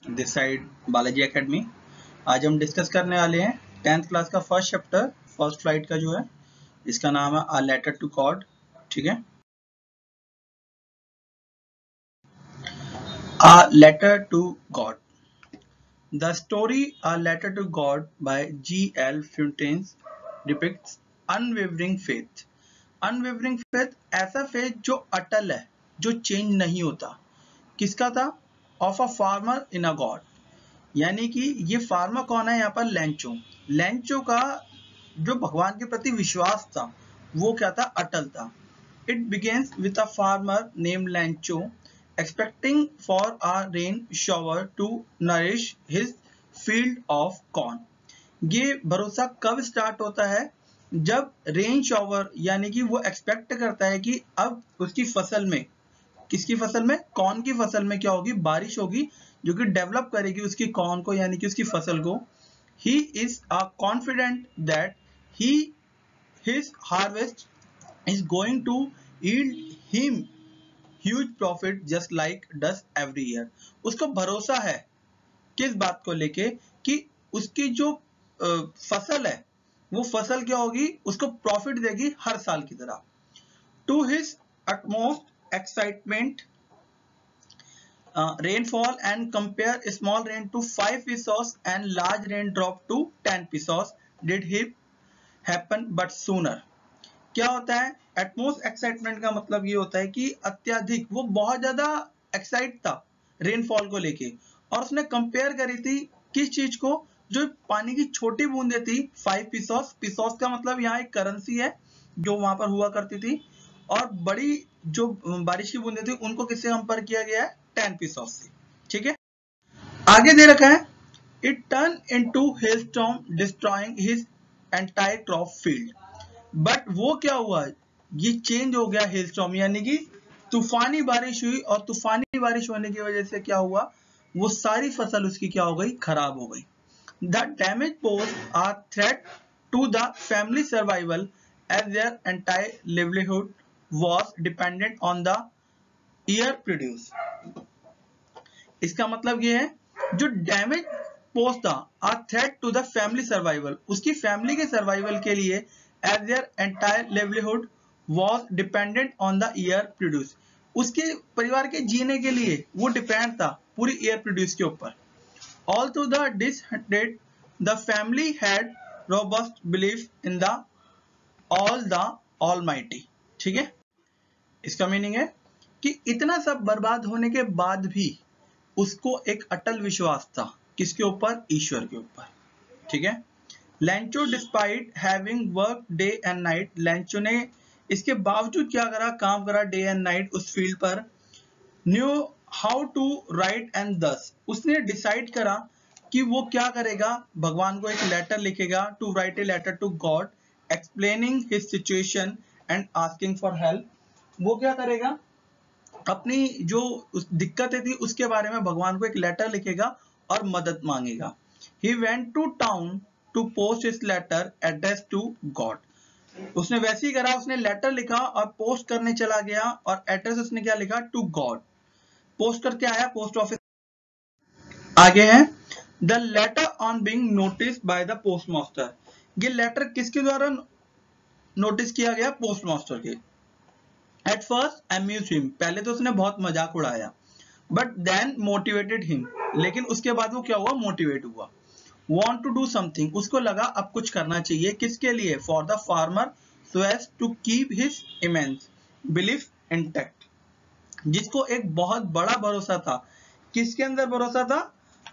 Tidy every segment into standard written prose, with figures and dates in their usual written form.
This side Balaji academy. आज हम discuss करने वाले हैं 10th क्लास का फर्स्ट चैप्टर फर्स्ट फ्लाइट का जो है, इसका नाम है अ लेटर टू गॉड। ठीक है, a letter to God. The story A Letter to God by G.L. Fuentes depicts unwavering faith. Unwavering faith ऐसा faith जो अटल है, जो चेंज नहीं होता। किसका था? Of a farmer in a God। यानी कि ये फार्मर कौन है यहाँ पर? लेंचो। लेंचो का जो भगवान के प्रति विश्वास था वो क्या था? अटल था। It begins with a farmer named Lencho expecting for a rain shower to nourish his field of corn। ये भरोसा कब स्टार्ट होता है? जब रेन शॉवर यानी कि वो एक्सपेक्ट करता है कि अब उसकी फसल में, किसकी फसल में? कॉर्न की फसल में क्या होगी? बारिश होगी जो कि डेवलप करेगी उसकी कॉर्न को यानी कि उसकी फसल को। He is confident that his harvest is going to yield him huge profit just like does every year। उसको भरोसा है किस बात को लेके? कि उसकी जो फसल है वो फसल क्या होगी? उसको प्रॉफिट देगी हर साल की तरह। To his utmost excitement, rainfall and compare small rain to 5 pesos and large rain drop to 10 pesos did he happen but sooner। क्या होता है? एटमोस्ट एक्साइटमेंट का मतलब ये होता है कि अत्यधिक, वो बहुत ज्यादा एक्साइट था रेनफॉल को लेके, और उसने कंपेयर करी थी किस चीज को? जो पानी की छोटी बूंदे थी 5 पिसोस। पिसोस का मतलब यहाँ एक करेंसी है जो वहां पर हुआ करती थी, और बड़ी जो बारिश की बूंदे थी उनको किससे कंपेयर किया गया है? 10 पिसोस से। ठीक है, आगे दे रखा है it turn into hailstorm destroying his entire crop field. But वो क्या हुआ? ये चेंज हो गया हेलस्टॉर्म, यानी कि तूफानी बारिश हुई, और तूफानी बारिश होने की वजह से क्या हुआ? वो सारी फसल उसकी क्या हो गई? खराब हो गई। The damage posed a threat to the family survival as their entire livelihood was dependent on the year produce. इसका मतलब ये है जो डैमेज पोज था a threat to the family survival, उसकी फैमिली के सर्वाइवल के लिए as their entire livelihood was dependent on the year produce। उसके परिवार के जीने के लिए वो डिपेंड था पूरी ईयर प्रोड्यूस के ऊपर। All through the disheartened, the family had robust belief in the Almighty। ठीक है, इसका मीनिंग है कि इतना सब बर्बाद होने के बाद भी उसको एक अटल विश्वास था। किसके ऊपर? ईश्वर के ऊपर। ठीक है, Lencho despite having worked day and night, Lencho ने इसके बावजूद क्या करा? काम करा डे एंड नाइट उस फील्ड पर। Knew how to write and thus, उसने डिसाइड करा कि वो क्या करेगा? भगवान को एक लेटर लिखेगा। To write a letter to God explaining his situation and asking for help. वो क्या करेगा? अपनी जो दिक्कतें थी उसके बारे में भगवान को एक लेटर लिखेगा और मदद मांगेगा। He went to town to post his letter addressed to God। उसने वैसे ही करा, उसने लेटर लिखा और पोस्ट करने चला गया, और एड्रेस उसने क्या लिखा? To God. पोस्ट करके आया पोस्ट ऑफिस। आगे है the later on being notice by the post master. ये लेटर किसके द्वारा नोटिस किया गया? पोस्ट मास्टर के। एट फर्स्ट अम्यूज हिम, पहले तो उसने बहुत मजाक उड़ाया, बट देन मोटिवेटेड हिम, लेकिन उसके बाद वो क्या हुआ? मोटिवेट हुआ। Want to do something, उसको लगा अब कुछ करना चाहिए। किसके लिए? For the farmer so as to keep his immense belief intact। जिसको एक बहुत बड़ा भरोसा था। किसके अंदर भरोसा था?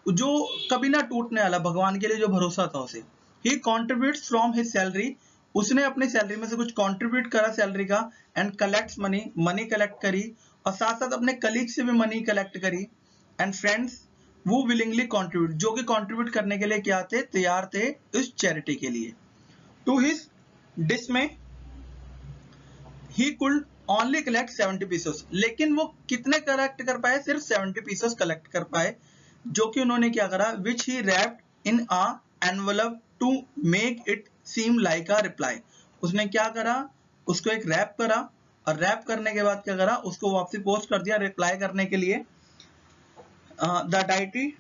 जो कभी ना टूटने वाला, भगवान के लिए जो भरोसा था उसे। He contributes from his salary, उसने अपनी सैलरी में से कुछ कंट्रीब्यूट करा सैलरी का, and collects money, money collect करी, और साथ साथ अपने कलीग से भी मनी कलेक्ट करी, एंड फ्रेंड्स वो विलिंगली कंट्रीब्यूट, जो कि कंट्रीब्यूट करने के लिए क्या थे? तैयार थे इस चैरिटी के लिए। To his dismay he could only collect 70 pieces, लेकिन वो कितने कलेक्ट कर पाए? सिर्फ 70 पीसेस कलेक्ट कर पाए, जो कि उन्होंने क्या करा? Which he wrapped in a envelope to make it seem like a reply. उसने क्या करा? उसको एक रैप करा, और रैप करने के बाद क्या करा? उसको वापसी पोस्ट कर दिया रिप्लाई करने के लिए। द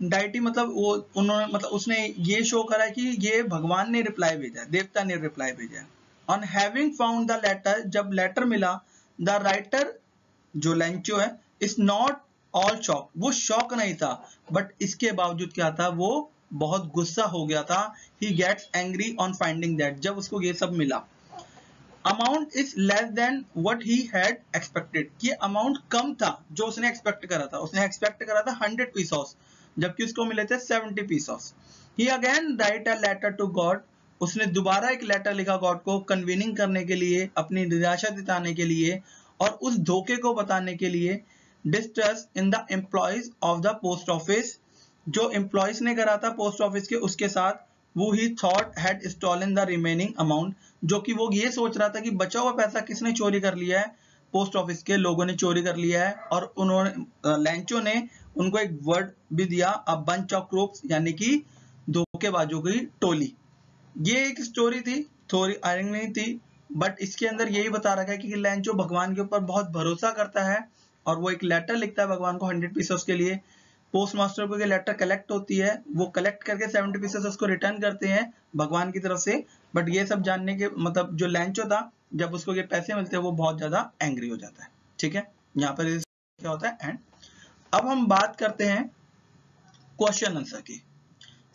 डाइटी मतलब वो उन्होंने मतलब उसने ये शो करा कि ये भगवान ने रिप्लाई भेजा, देवता ने रिप्लाई भेजा। On having found the letter, जब लेटर मिला, द राइटर जो लेंचो है इज नॉट ऑल शॉक, वो शॉक नहीं था, बट इसके बावजूद क्या था, वो बहुत गुस्सा हो गया था। He gets angry on finding that, जब उसको ये सब मिला। Amount is less than what he had expected, कि अमाउंट कम था जो उसने एक्सपेक्ट करा था। उसने एक्सपेक्ट करा था 100 पीसोस, जबकि उसको मिले थे 70 pesos. He again write a letter to God, उसने दोबारा एक लेटर लिखा गॉड को, कन्वीनिंग करने के लिए, अपनी निराशा जताने के लिए और उस धोखे को बताने के लिए। Distrust in the employees of the post office, जो एम्प्लॉयज ने करा था पोस्ट ऑफिस के उसके साथ, वो ही thought had stolen the remaining amount, जो कि वो ये सोच रहा था कि बचा हुआ पैसा किसने चोरी कर लिया है, पोस्ट ऑफिस के लोगों ने चोरी कर लिया है। और उन्होंने लेंचो ने उनको एक वर्ड भी दिया, अ बंच ऑफ क्रूक्स, यानी कि धोखेबाजों की टोली। ये एक स्टोरी थी, थोड़ी आयरन नहीं थी, बट इसके अंदर यही बता रखा है कि लेंचो भगवान के ऊपर बहुत भरोसा करता है और वो एक लेटर लिखता है भगवान को 100 पीसेस के लिए। पोस्ट मास्टर को ये लेटर कलेक्ट होती है, वो कलेक्ट करके 70 पीसेस उसको रिटर्न करते हैं भगवान की तरफ से। बट ये सब जानने के मतलब जो लेंचो था, जब उसको ये पैसे मिलते हैं वो बहुत ज्यादा एंग्री हो जाता है। ठीक है, यहाँ पर क्या होता है एंड। अब हम बात करते हैं क्वेश्चन आंसर की।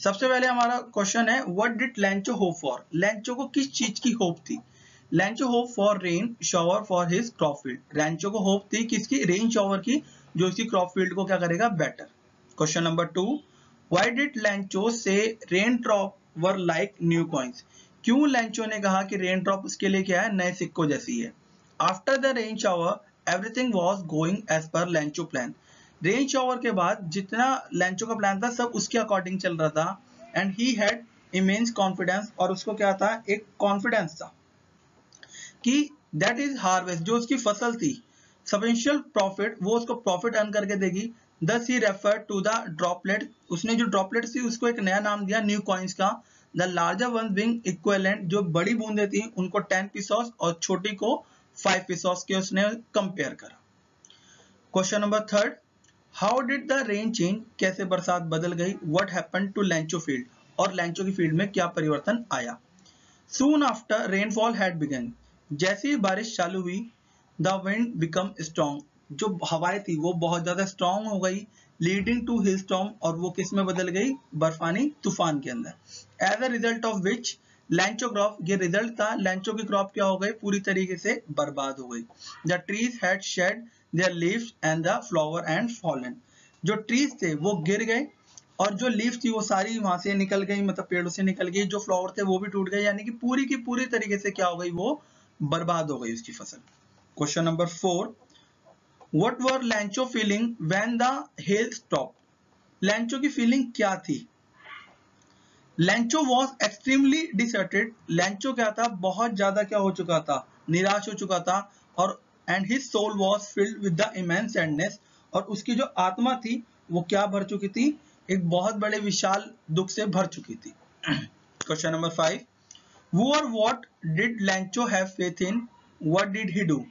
सबसे पहले हमारा क्वेश्चन है, what did Lencho hope for, Lencho को किस चीज की होप थी। Lencho hope for rain shower for his crop field, Lencho को होप थी किसकी, रेन शावर की, जो इसकी क्रॉप फील्ड को क्या करेगा, better. Question number 2, why did Lencho say rain drop were like new coins, क्यों लेंचो ने कहा कि रेन ड्रॉप उसके लिए क्या है, नए सिक्कों जैसी है। After the rain shower everything was going as per Lencho plan, rain shower के बाद जितना लेंचो का प्लान था सब उसके अकॉर्डिंग चल रहा था। And he had immense confidence, और उसको क्या था, एक कॉन्फिडेंस था कि दैट इज हार्वेस्ट, जो उसकी फसल थी, सफिशिएंट प्रॉफिट, वो उसको प्रॉफिट अर्न करके देगी। दस ही रेफर टू द ड्रॉपलेट, उसने जो ड्रॉपलेट थी उसको एक नया नाम दिया न्यू कॉइंस का। The larger one being equivalent, जो बड़ी बूंदे थी उनको 10 पीसोस और छोटी को 5 पीसोस के उसने कंपेयर करा। Question number 3, how did the rain change, कैसे बरसात बदल गई। What happened to Lencho field, और लेंचो की फील्ड में क्या परिवर्तन आया। Soon after rainfall had begun, जैसे ही बारिश चालू हुई, द विंड बिकम स्ट्रॉन्ग, जो हवाएं थी वो बहुत ज्यादा स्ट्रॉन्ग हो गई। लीडिंग टू हिल स्टॉर्म, और वो किस में बदल गई, बर्फानी तूफान के अंदर। As a result of which Lencho crop, ये रिजल्ट था, लेंचो की क्रॉप क्या हो गई, पूरी तरीके से बर्बाद हो गई। The trees had shed their leaves and the flower and fallen, जो ट्रीज थे वो गिर गए और जो लीव्स थी वो सारी वहां से निकल गई, मतलब पेड़ों से निकल गई, जो फ्लावर थे वो भी टूट गए, यानी कि पूरी की पूरी तरीके से क्या हो गई, वो बर्बाद हो गई उसकी फसल। Question number 4, what were Lencho feeling when the hell stop, Lencho की फीलिंग क्या थी। लेंचो वॉज एक्सट्रीमली डिसर्टेड, लेंचो क्या था, बहुत ज्यादा क्या हो चुका था, निराश हो चुका था। और and his soul was filled with the immense sadness, और उसकी जो आत्मा थी वो क्या भर चुकी थी, एक बहुत बड़े विशाल दुख से भर चुकी थी। Question number 5, who or what did Lencho have faith in, what did he do,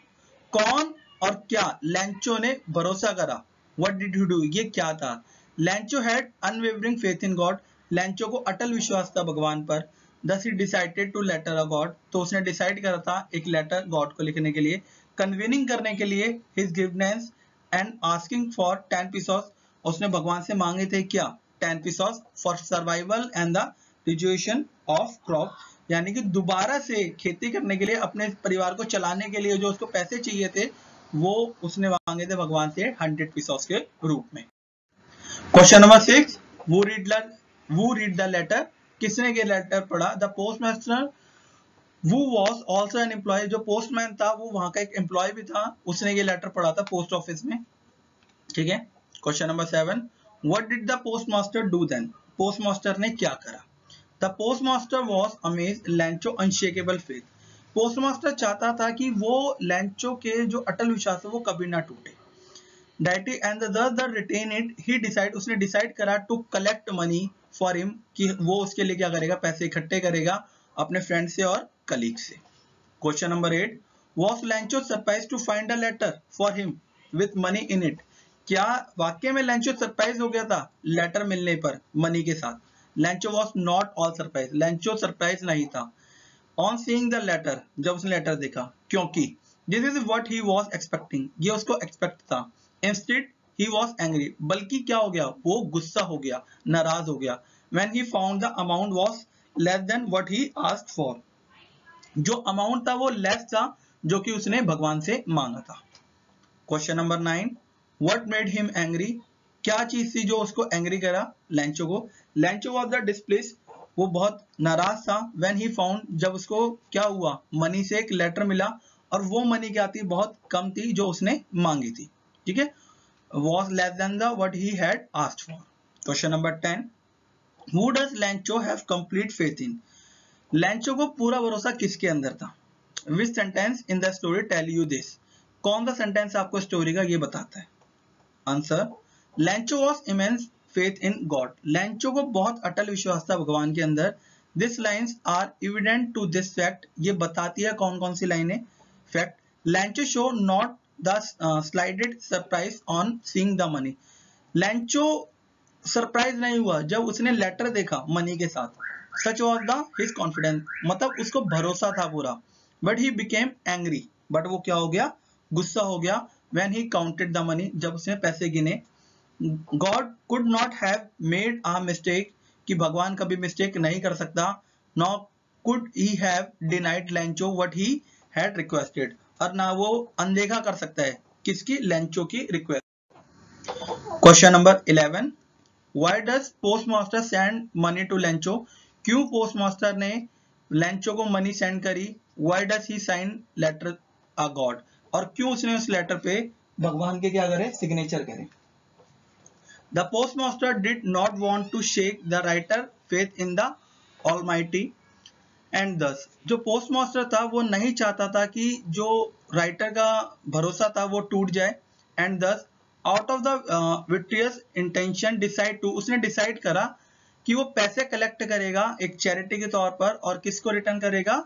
कौन और क्या लेंचो ने भरोसा करा। what did he do, ये क्या था। Lencho had unwavering faith in God, Lencho को अटल विश्वास था भगवान पर। thus he decided to letter a god, तो उसने डिसाइड करा था एक लेटर गॉड को लिखने के लिए, कन्वीनिंग करने के लिए his giveness and asking for 10 pesos, उसने भगवान से मांगे थे क्या, 10 pesos for survival and the rejuvenation of crop, यानी कि दोबारा से खेती करने के लिए, अपने परिवार को चलाने के लिए जो उसको पैसे चाहिए थे वो उसने मांगे थे भगवान से 100 पीसोस के रूप में। Question number 6, who read the letter, किसने ये लेटर पढ़ा। The postmaster who was also an employee, जो पोस्टमैन था वो वहां का एक एम्प्लॉय भी था, उसने ये लेटर पढ़ा था पोस्ट ऑफिस में। ठीक है। Question number 7, what did the postmaster do then, postmaster ने क्या करा। The postmaster was amazed Lencho unshakeable faith, postmaster चाहता था कि वो लेंचो के जो अटल विश्वास है वो कभी ना टूटे। Deity and the retain it, he decide, उसने डिसाइड करा to collect money for him, कि वो उसके लिए क्या करेगा, पैसे इकट्ठे करेगा अपने फ्रेंड से और कलीग से। Question number 8, was Lencho surprise to find a letter for him with money in it, क्या वाकई में लेंचो सरप्राइज हो गया था लेटर मिलने पर मनी के साथ? Lencho was not all surprise, Lencho surprise नहीं था ऑन सीइंग द लेटर, जब उसने लेटर देखा, क्योंकि this is what he was expecting, ये उसको एक्सपेक्ट था। इंस्टेड ही वाज एंग्री, बल्कि क्या हो गया, वो गुस्सा हो गया, नाराज हो गया। When he found the amount was less than what he asked for, जो अमाउंट था वो लेस था जो कि उसने भगवान से मांगा था। Question number 9, what made him angry, क्या चीज थी जो उसको एंग्री करा लेंचो को? लेंचो वाज द डिस्प्लेस, वो बहुत नाराज था। व्हेन ही फाउंड, जब उसको क्या हुआ, मनी से एक लेटर मिला और वो मनी क्या थी, बहुत कम थी जो उसने मांगी थी। ठीक है, was less than the what he had asked for. Question number 10, who does Lancho have complete faith in? लैंचो को पूरा भरोसा किसके अंदर था? Which sentence in the story tell you this? कौन सा सेंटेंस आपको स्टोरी का ये बताता है? Answer, Lencho was immense faith in God, Lencho को बहुत अटल विश्वास था भगवान के अंदर। This lines are evident to this fact, ये बताती है कौन कौन सी लाइनें? Fact, Lencho show not the slightest surprise on seeing the money, Lencho surprise नहीं हुआ जब उसने लेटर देखा मनी के साथ। Such was the his confidence, मतलब उसको भरोसा था पूरा। But he became angry, but वो क्या हो गया, गुस्सा हो गया। When he counted the money, जब उसने पैसे गिने। God could not have made a mistake, कि भगवान कभी मिस्टेक नहीं कर सकता। नॉ could he have denied लैंचो what he had requested, और ना वो अनदेखा कर सकता है किसकी, लैंचो की request. Question number 11, why does postmaster send money to Lencho, क्यों पोस्टमास्टर ने लैंचो को मनी सेंड करी? Why does he sign letter a God, और क्यों उसने उस लेटर पे भगवान के क्या करे, सिग्नेचर करे? The postmaster did not want to shake the writer faith in the almighty and thus, जो पोस्टमास्टर था वो नहीं चाहता था कि जो राइटर का भरोसा था वो टूट जाए। And thus out of the विट्रियस इंटेंशन डिसाइड टू, उसने डिसाइड करा कि वो पैसे कलेक्ट करेगा एक चैरिटी के तौर पर, और किसको रिटर्न करेगा,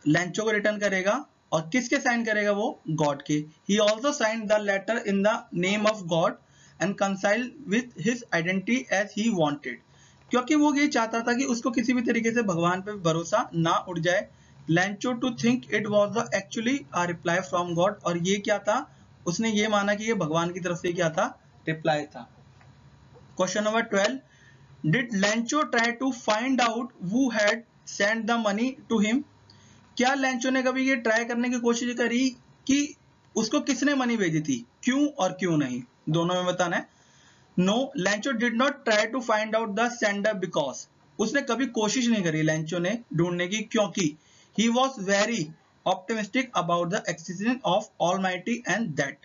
लैंचो को रिटर्न करेगा। और किसके साइन करेगा वो, गॉड के। He also sign the letter in the name of God and conceal with his identity as he wanted, क्योंकि वो ये चाहता था कि उसको किसी भी तरीके से भगवान पे भरोसा ना उड़ जाए। Lencho to think it was the actually a reply from God, और ये क्या था, उसने ये माना कि ये भगवान की तरफ से क्या था, रिप्लाई था। Question number 12, did Lencho try to find out who had send the money to him, क्या लैंचो ने कभी ये ट्राई करने की कोशिश करी कि उसको किसने मनी भेजी थी, क्यों और क्यों नहीं, दोनों में बताना है। No, Lencho did not try to find out the sender because, उसने कभी कोशिश नहीं करी लैंचो ने ढूंढने की, क्योंकि he was very optimistic about the existence of almighty and that,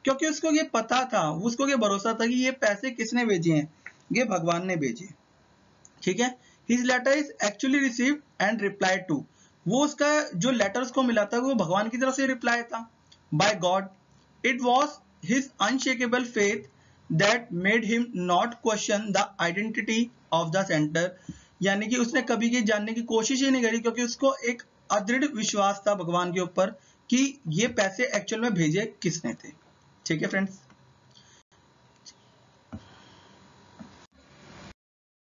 क्योंकि उसको ये पता था, उसको ये भरोसा था कि ये पैसे किसने भेजे हैं, ये भगवान ने भेजे। ठीक है, his letter is actually received and reply to, वो उसका जो लेटर उसको मिला था वो भगवान की तरफ से रिप्लाई था, by God. It was his unshakeable faith that made him not question the identity of the sender, यानी कि उसने कभी ये जानने की कोशिश ही नहीं करी, क्योंकि उसको एक अदृढ़ विश्वास था भगवान के ऊपर कि ये पैसे एक्चुअल में भेजे किसने थे। ठीक है फ्रेंड्स।